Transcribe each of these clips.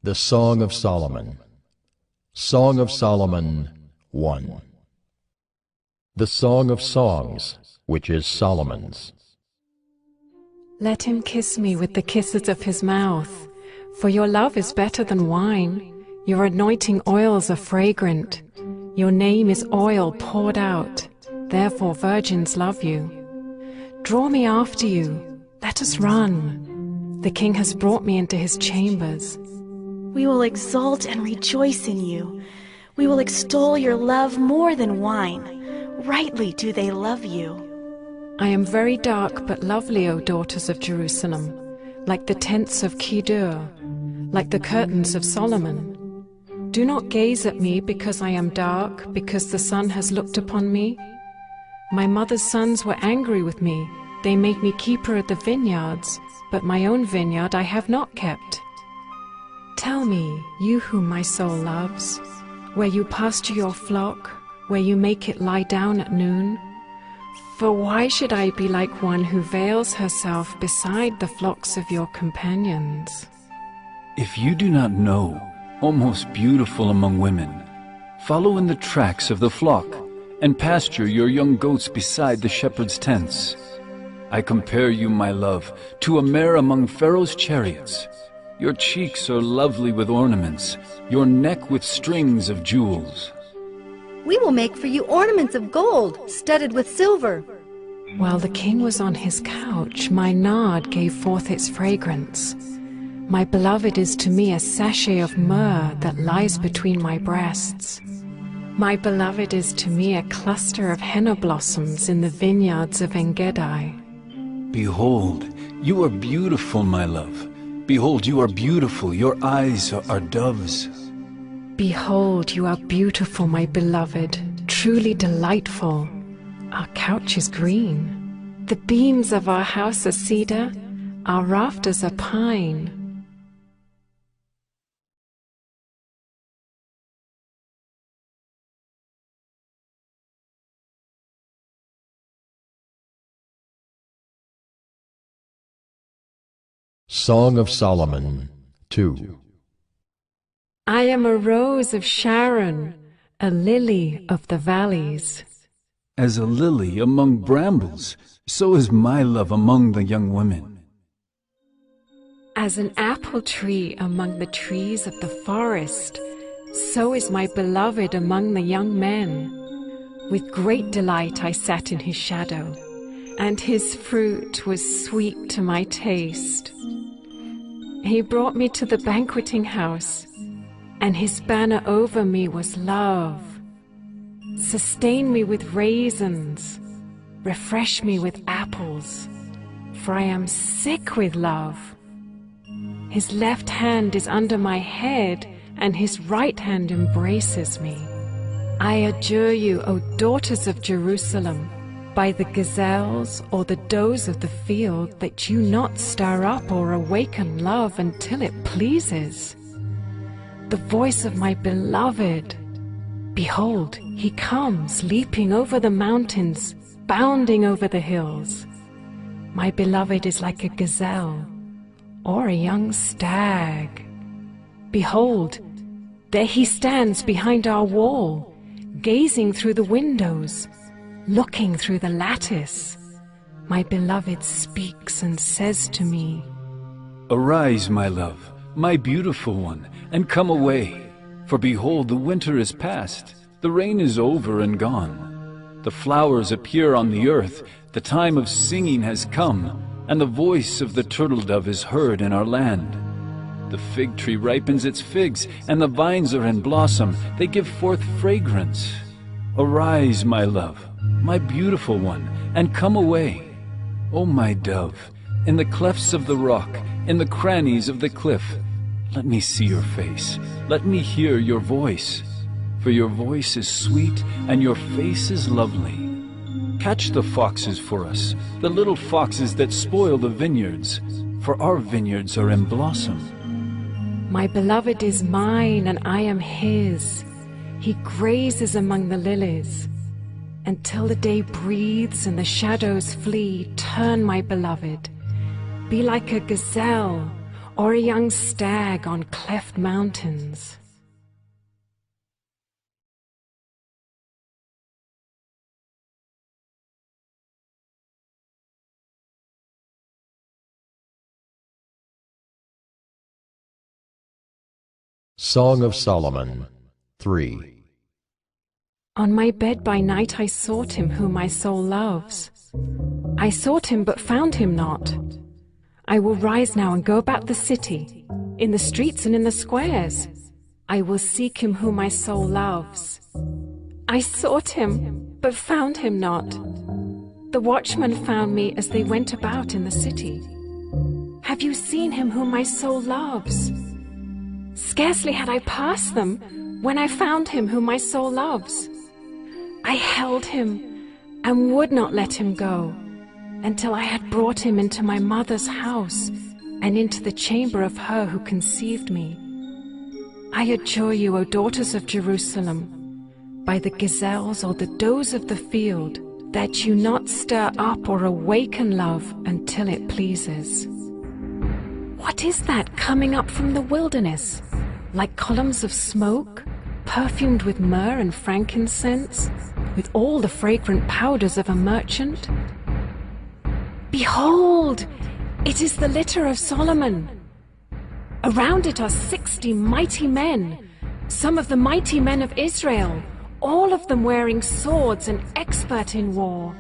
The Song of Solomon. Song of Solomon 1. The Song of Songs, which is Solomon's. Let him kiss me with the kisses of his mouth, for your love is better than wine. Your anointing oils are fragrant. Your name is oil poured out, therefore virgins love you. Draw me after you, let us run. The king has brought me into his chambers. We will exult and rejoice in you. We will extol your love more than wine. Rightly do they love you. I am very dark but lovely, O daughters of Jerusalem, like the tents of Kedar, like the curtains of Solomon. Do not gaze at me because I am dark, because the sun has looked upon me. My mother's sons were angry with me. They made me keeper of the vineyards, but my own vineyard I have not kept. Tell me, you whom my soul loves, where you pasture your flock, where you make it lie down at noon. For why should I be like one who veils herself beside the flocks of your companions? If you do not know, O most beautiful among women, follow in the tracks of the flock, and pasture your young goats beside the shepherd's tents. I compare you, my love, to a mare among Pharaoh's chariots. Your cheeks are lovely with ornaments, your neck with strings of jewels. We will make for you ornaments of gold, studded with silver. While the king was on his couch, my nard gave forth its fragrance. My beloved is to me a sachet of myrrh that lies between my breasts. My beloved is to me a cluster of henna blossoms in the vineyards of Engedi. Behold, you are beautiful, my love. Behold, you are beautiful, your eyes are doves. Behold, you are beautiful, my beloved, truly delightful. Our couch is green. The beams of our house are cedar, our rafters are pine. Song of Solomon 2. I am a rose of Sharon, a lily of the valleys. As a lily among brambles, so is my love among the young women. As an apple tree among the trees of the forest, so is my beloved among the young men. With great delight I sat in his shadow, and his fruit was sweet to my taste. He brought me to the banqueting house, and his banner over me was love. Sustain me with raisins, refresh me with apples, for I am sick with love. His left hand is under my head, and his right hand embraces me. I adjure you, O daughters of Jerusalem, by the gazelles or the does of the field, that you not stir up or awaken love until it pleases. The voice of my beloved, behold, he comes leaping over the mountains, bounding over the hills. My beloved is like a gazelle or a young stag. Behold, there he stands behind our wall, gazing through the windows, looking through the lattice. My beloved speaks and says to me, Arise, my love, my beautiful one, and come away. For behold, the winter is past, the rain is over and gone. The flowers appear on the earth, the time of singing has come, and the voice of the turtle dove is heard in our land. The fig tree ripens its figs, and the vines are in blossom, they give forth fragrance. Arise, my love, my beautiful one, and come away. O my dove, in the clefts of the rock, in the crannies of the cliff, let me see your face, let me hear your voice. For your voice is sweet, and your face is lovely. Catch the foxes for us, the little foxes that spoil the vineyards, for our vineyards are in blossom. My beloved is mine, and I am his. He grazes among the lilies. Until the day breathes and the shadows flee, turn, my beloved. Be like a gazelle or a young stag on cleft mountains. Song of Solomon 3. On my bed by night I sought him whom my soul loves. I sought him but found him not. I will rise now and go about the city, in the streets and in the squares. I will seek him whom my soul loves. I sought him but found him not. The watchmen found me as they went about in the city. Have you seen him whom my soul loves? Scarcely had I passed them when I found him whom my soul loves. I held him and would not let him go until I had brought him into my mother's house and into the chamber of her who conceived me. I adjure you, O daughters of Jerusalem, by the gazelles or the does of the field, that you not stir up or awaken love until it pleases. What is that coming up from the wilderness, like columns of smoke, perfumed with myrrh and frankincense, with all the fragrant powders of a merchant? Behold, it is the litter of Solomon. Around it are 60 mighty men, some of the mighty men of Israel, all of them wearing swords and expert in war,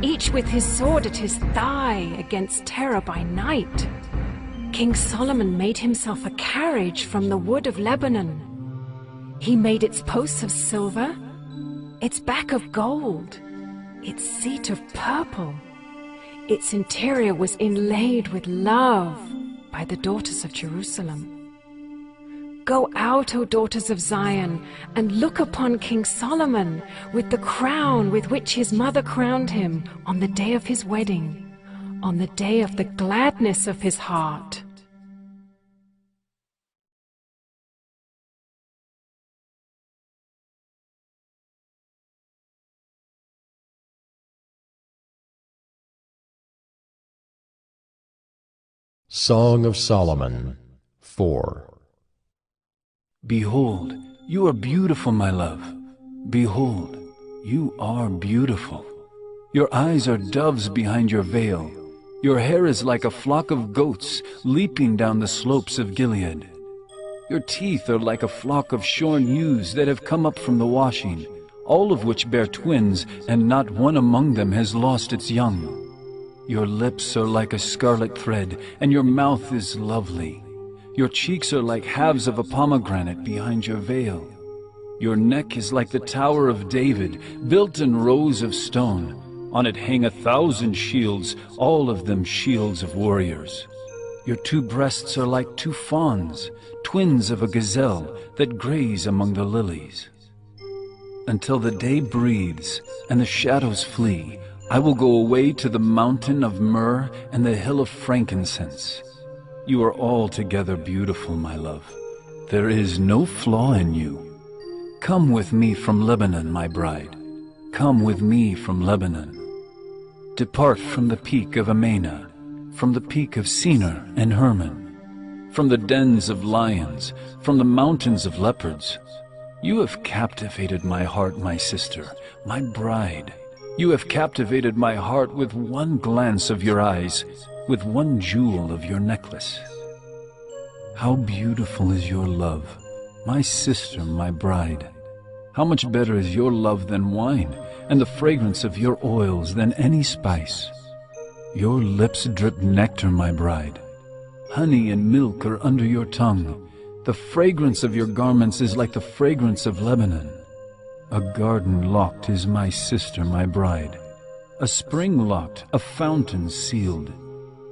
each with his sword at his thigh against terror by night. King Solomon made himself a carriage from the wood of Lebanon. He made its posts of silver, its back of gold, its seat of purple. Its interior was inlaid with love by the daughters of Jerusalem. Go out, O daughters of Zion, and look upon King Solomon with the crown with which his mother crowned him on the day of his wedding, on the day of the gladness of his heart. Song of Solomon 4. Behold, you are beautiful, my love. Behold, you are beautiful. Your eyes are doves behind your veil. Your hair is like a flock of goats leaping down the slopes of Gilead. Your teeth are like a flock of shorn ewes that have come up from the washing, all of which bear twins, and not one among them has lost its young. Your lips are like a scarlet thread, and your mouth is lovely. Your cheeks are like halves of a pomegranate behind your veil. Your neck is like the Tower of David, built in rows of stone. On it hang 1,000 shields, all of them shields of warriors. Your two breasts are like two fawns, twins of a gazelle that graze among the lilies. Until the day breathes and the shadows flee, I will go away to the mountain of myrrh and the hill of frankincense. You are altogether beautiful, my love. There is no flaw in you. Come with me from Lebanon, my bride. Come with me from Lebanon. Depart from the peak of Amana, from the peak of Senir and Hermon, from the dens of lions, from the mountains of leopards. You have captivated my heart, my sister, my bride. You have captivated my heart with one glance of your eyes, with one jewel of your necklace. How beautiful is your love, my sister, my bride. How much better is your love than wine, and the fragrance of your oils than any spice. Your lips drip nectar, my bride. Honey and milk are under your tongue. The fragrance of your garments is like the fragrance of Lebanon. A garden locked is my sister, my bride. A spring locked, a fountain sealed.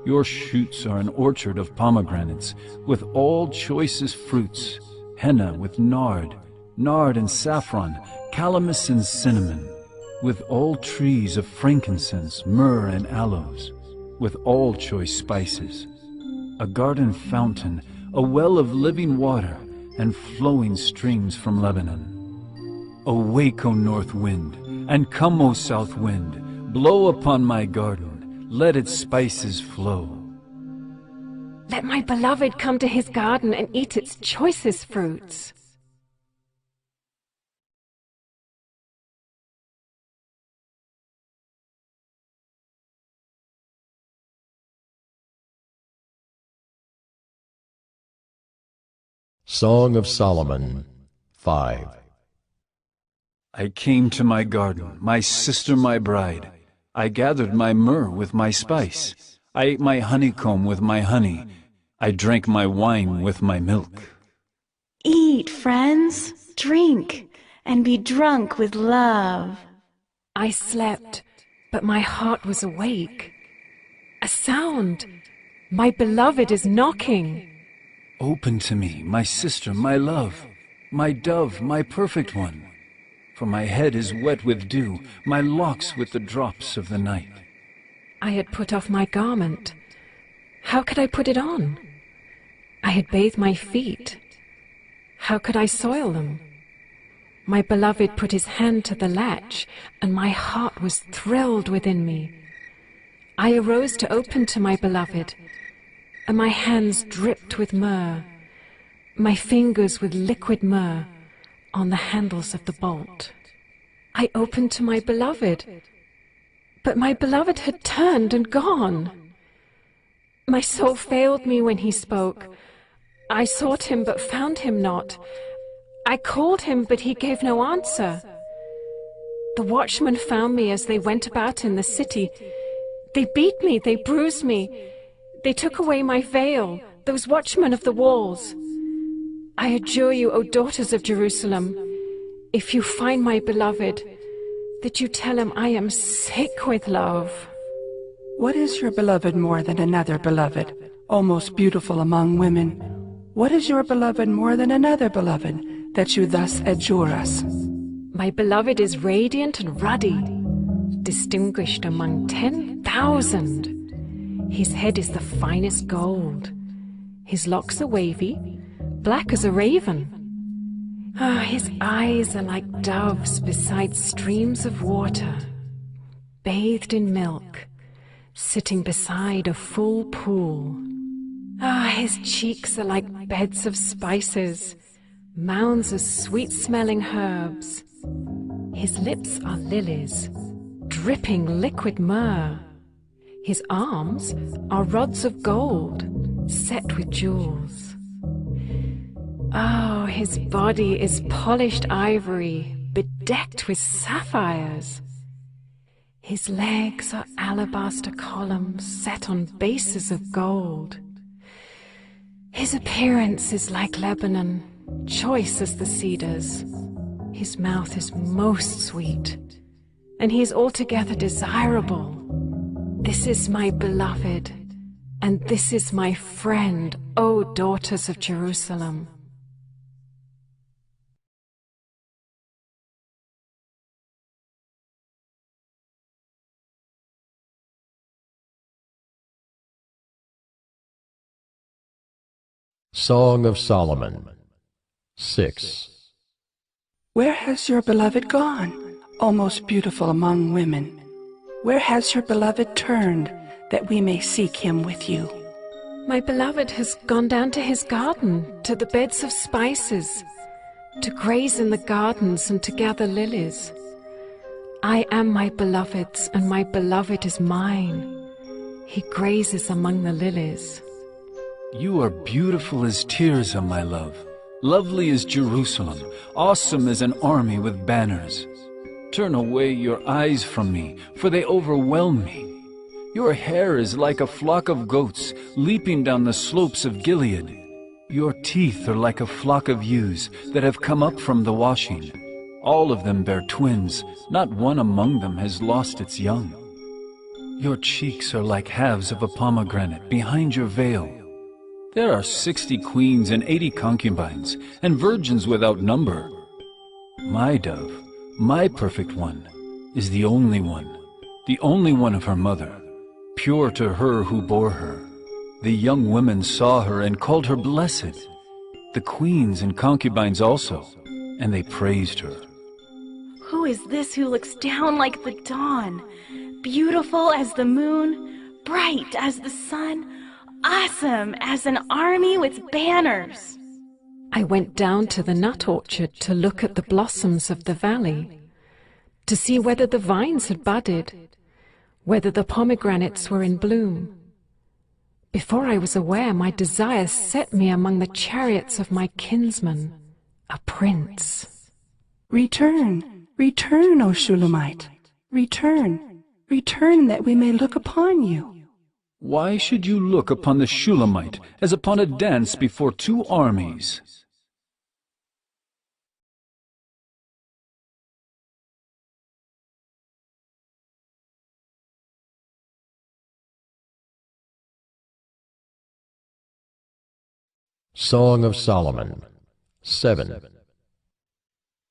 Your shoots are an orchard of pomegranates, with all choicest fruits, henna with nard and saffron, calamus and cinnamon, with all trees of frankincense, myrrh and aloes, with all choice spices. A garden fountain, a well of living water, and flowing streams from Lebanon. Awake, O north wind, and come, O south wind, blow upon my garden, let its spices flow. Let my beloved come to his garden and eat its choicest fruits. Song of Solomon 5. I came to my garden, my sister, my bride. I gathered my myrrh with my spice. I ate my honeycomb with my honey. I drank my wine with my milk. Eat, friends, drink, and be drunk with love. I slept, but my heart was awake. A sound! My beloved is knocking. Open to me, my sister, my love, my dove, my perfect one. For my head is wet with dew, my locks with the drops of the night. I had put off my garment. How could I put it on? I had bathed my feet. How could I soil them? My beloved put his hand to the latch, and my heart was thrilled within me. I arose to open to my beloved, and my hands dripped with myrrh, my fingers with liquid myrrh on the handles of the bolt. I opened to my beloved, but my beloved had turned and gone. My soul failed me when he spoke. I sought him but found him not. I called him, but he gave no answer. The watchmen found me as they went about in the city. They beat me, they bruised me. They took away my veil, those watchmen of the walls. I adjure you, O daughters of Jerusalem, if you find my beloved, that you tell him I am sick with love. What is your beloved more than another beloved, O most beautiful among women? What is your beloved more than another beloved, that you thus adjure us? My beloved is radiant and ruddy, distinguished among 10,000. His head is the finest gold. His locks are wavy, black as a raven. His eyes are like doves beside streams of water, bathed in milk, sitting beside a full pool. His cheeks are like beds of spices, mounds of sweet-smelling herbs. His lips are lilies, dripping liquid myrrh. His arms are rods of gold, set with jewels. Oh, his body is polished ivory, bedecked with sapphires. His legs are alabaster columns set on bases of gold. His appearance is like Lebanon, choice as the cedars. His mouth is most sweet, and he is altogether desirable. This is my beloved, and this is my friend, O daughters of Jerusalem. Song of Solomon 6. Where has your beloved gone, O most beautiful among women? Where has your beloved turned, that we may seek him with you? My beloved has gone down to his garden, to the beds of spices, to graze in the gardens and to gather lilies. I am my beloved's, and my beloved is mine. He grazes among the lilies. You are beautiful as Tirzah, my love, lovely as Jerusalem, awesome as an army with banners. Turn away your eyes from me, for they overwhelm me. Your hair is like a flock of goats leaping down the slopes of Gilead. Your teeth are like a flock of ewes that have come up from the washing. All of them bear twins, not one among them has lost its young. Your cheeks are like halves of a pomegranate behind your veil. There are 60 queens and 80 concubines, and virgins without number. My dove, my perfect one, is the only one of her mother, pure to her who bore her. The young women saw her and called her blessed, the queens and concubines also, and they praised her. Who is this who looks down like the dawn, beautiful as the moon, bright as the sun? awesome as an army with banners. I went down to the nut orchard to look at the blossoms of the valley, to see whether the vines had budded, whether the pomegranates were in bloom. Before I was aware, my desire set me among the chariots of my kinsman, a prince. Return, return, O Shulamite. Return, return that we may look upon you. Why should you look upon the Shulamite as upon a dance before two armies? Song of Solomon 7.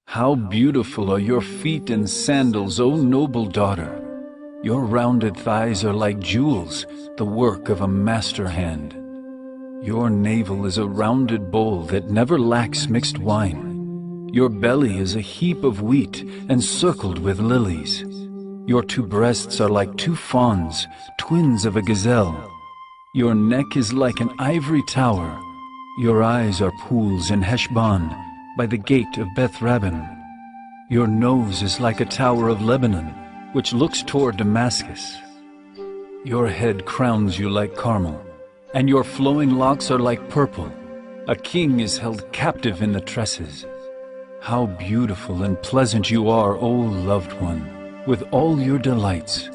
How beautiful are your feet in sandals, O noble daughter! Your rounded thighs are like jewels, the work of a master hand. Your navel is a rounded bowl that never lacks mixed wine. Your belly is a heap of wheat encircled with lilies. Your two breasts are like two fawns, twins of a gazelle. Your neck is like an ivory tower. Your eyes are pools in Heshbon, by the gate of Beth Rabbim. Your nose is like a tower of Lebanon, which looks toward Damascus. Your head crowns you like Carmel, and your flowing locks are like purple. A king is held captive in the tresses. How beautiful and pleasant you are, O loved one, with all your delights.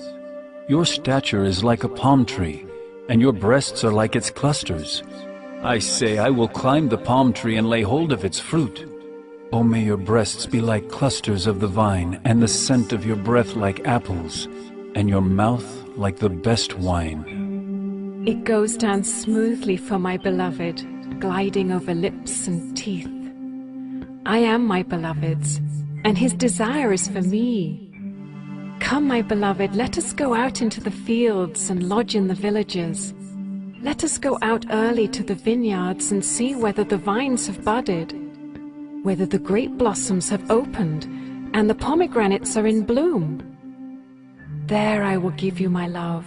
Your stature is like a palm tree, and your breasts are like its clusters. I say, I will climb the palm tree and lay hold of its fruit. O may your breasts be like clusters of the vine, and the scent of your breath like apples, and your mouth like the best wine. It goes down smoothly for my beloved, gliding over lips and teeth. I am my beloved's, and his desire is for me. Come, my beloved, let us go out into the fields and lodge in the villages. Let us go out early to the vineyards and see whether the vines have budded, whether the grape blossoms have opened, and the pomegranates are in bloom. There I will give you my love.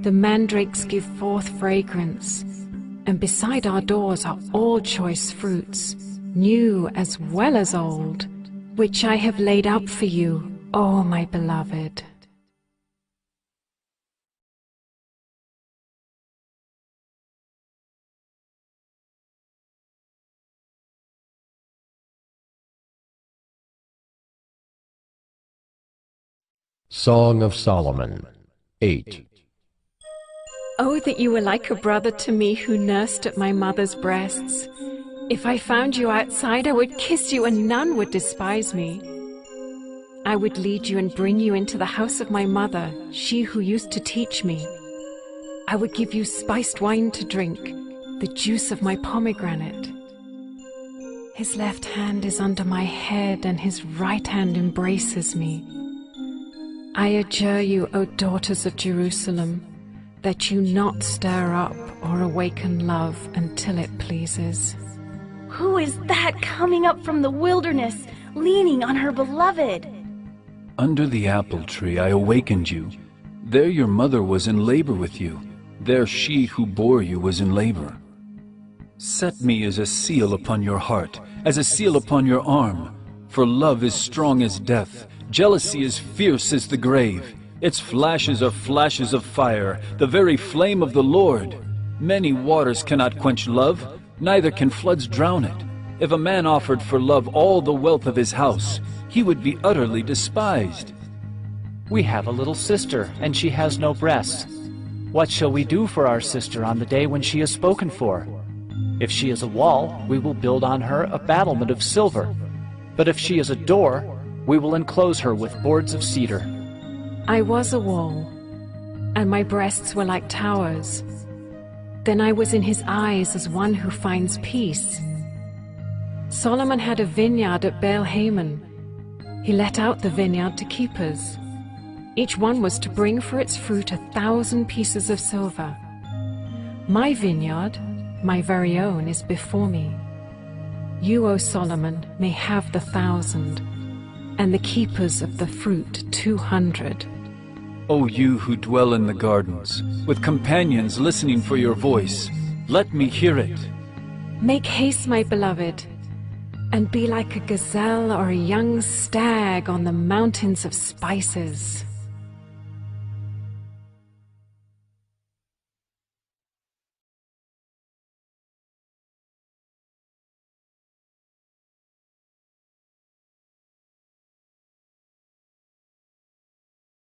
The mandrakes give forth fragrance, and beside our doors are all choice fruits, new as well as old, which I have laid out for you, O my beloved. Song of Solomon 8. Oh, that you were like a brother to me who nursed at my mother's breasts. If I found you outside, I would kiss you and none would despise me. I would lead you and bring you into the house of my mother, she who used to teach me. I would give you spiced wine to drink, the juice of my pomegranate. His left hand is under my head and his right hand embraces me. I adjure you, O daughters of Jerusalem, that you not stir up or awaken love until it pleases. Who is that coming up from the wilderness, leaning on her beloved? Under the apple tree I awakened you. There your mother was in labor with you. There she who bore you was in labor. Set me as a seal upon your heart, as a seal upon your arm. For love is strong as death, jealousy is fierce as the grave. Its flashes are flashes of fire, the very flame of the Lord. Many waters cannot quench love, neither can floods drown it. If a man offered for love all the wealth of his house, he would be utterly despised. We have a little sister, and she has no breasts. What shall we do for our sister on the day when she is spoken for? If she is a wall, we will build on her a battlement of silver. But if she is a door, we will enclose her with boards of cedar. I was a wall, and my breasts were like towers. Then I was in his eyes as one who finds peace. Solomon had a vineyard at Baal Haman. He let out the vineyard to keepers. Each one was to bring for its fruit 1,000 pieces of silver. My vineyard, my very own, is before me. You, O Solomon, may have the 1,000, and the keepers of the fruit 200. O you who dwell in the gardens, with companions listening for your voice, let me hear it. Make haste, my beloved, and be like a gazelle or a young stag on the mountains of spices.